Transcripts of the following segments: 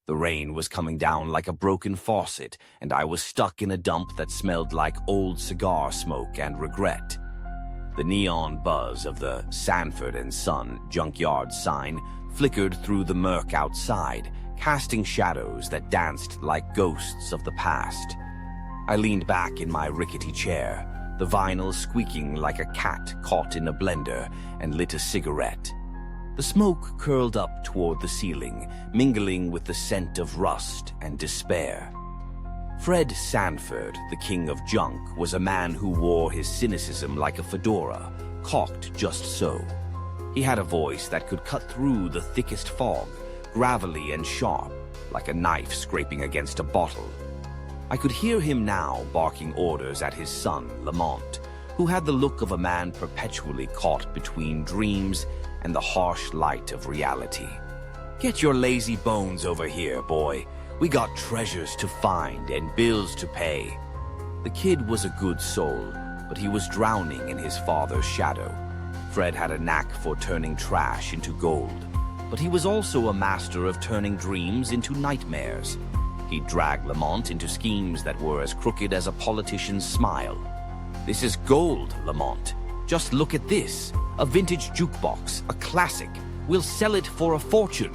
The rain was coming down like a broken faucet, and I was stuck in a dump that smelled like old cigar smoke and regret. The neon buzz of the Sanford and Son Junkyard sign flickered through the murk outside, casting shadows that danced like ghosts of the past. I leaned back in my rickety chair, the vinyl squeaking like a cat caught in a blender, and lit a cigarette. The smoke curled up toward the ceiling, mingling with the scent of rust and despair. Fred Sanford, the king of junk, was a man who wore his cynicism like a fedora, cocked just so. He had a voice that could cut through the thickest fog, gravelly and sharp, like a knife scraping against a bottle. I could hear him now barking orders at his son, Lamont, who had the look of a man perpetually caught between dreams and the harsh light of reality. "Get your lazy bones over here, boy. We got treasures to find and bills to pay." The kid was a good soul, but he was drowning in his father's shadow. Fred had a knack for turning trash into gold, but he was also a master of turning dreams into nightmares. He'd drag Lamont into schemes that were as crooked as a politician's smile. "This is gold, Lamont. Just look at this. A vintage jukebox, a classic. We'll sell it for a fortune."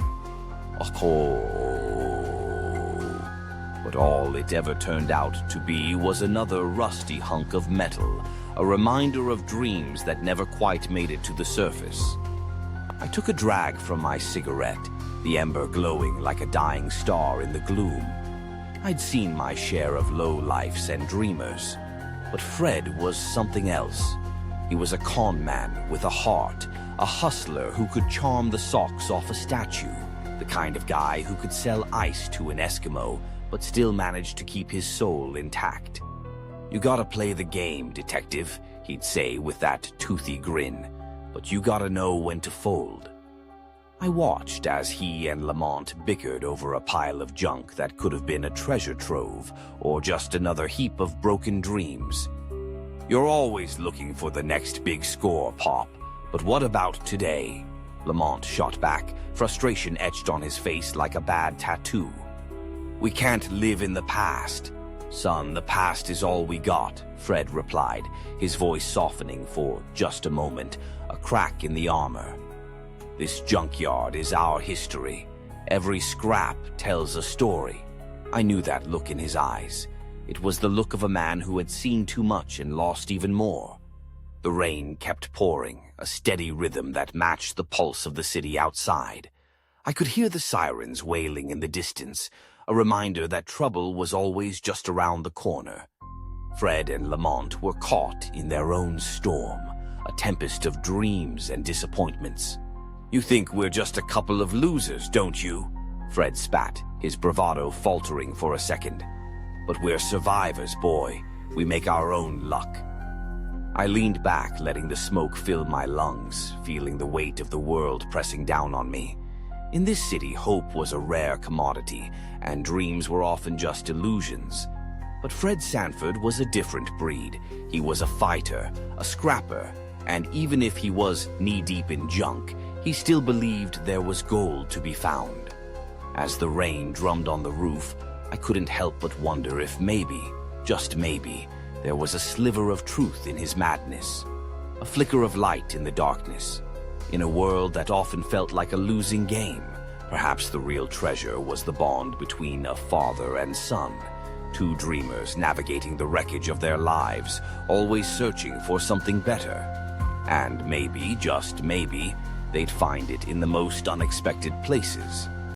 But all it ever turned out to be was another rusty hunk of metal, a reminder of dreams that never quite made it to the surface. I took a drag from my cigarette, the ember glowing like a dying star in the gloom. I'd seen my share of low-lifes and dreamers, but Fred was something else. He was a con man with a heart, a hustler who could charm the socks off a statue, the kind of guy who could sell ice to an Eskimo, but still managed to keep his soul intact. "You gotta play the game, detective," he'd say with that toothy grin, "but you gotta know when to fold." I watched as he and Lamont bickered over a pile of junk that could have been a treasure trove or just another heap of broken dreams. "You're always looking for the next big score, Pop, but what about today?" Lamont shot back, frustration etched on his face like a bad tattoo. "We can't live in the past. Son, the past is all we got," Fred replied, his voice softening for just a moment, a crack in the armor. "This junkyard is our history. Every scrap tells a story." I knew that look in his eyes. It was the look of a man who had seen too much and lost even more. The rain kept pouring, a steady rhythm that matched the pulse of the city outside. I could hear the sirens wailing in the distance, a reminder that trouble was always just around the corner. Fred and Lamont were caught in their own storm, a tempest of dreams and disappointments. "You think we're just a couple of losers, don't you?" Fred spat, his bravado faltering for a second. "But we're survivors, boy. We make our own luck." I leaned back, letting the smoke fill my lungs, feeling the weight of the world pressing down on me. In this city, hope was a rare commodity, and dreams were often just illusions. But Fred Sanford was a different breed. He was a fighter, a scrapper, and even if he was knee-deep in junk, he still believed there was gold to be found. As the rain drummed on the roof, I couldn't help but wonder if maybe, just maybe, there was a sliver of truth in his madness, a flicker of light in the darkness. In a world that often felt like a losing game, perhaps the real treasure was the bond between a father and son, two dreamers navigating the wreckage of their lives, always searching for something better. And maybe, just maybe, they'd find it in the most unexpected places.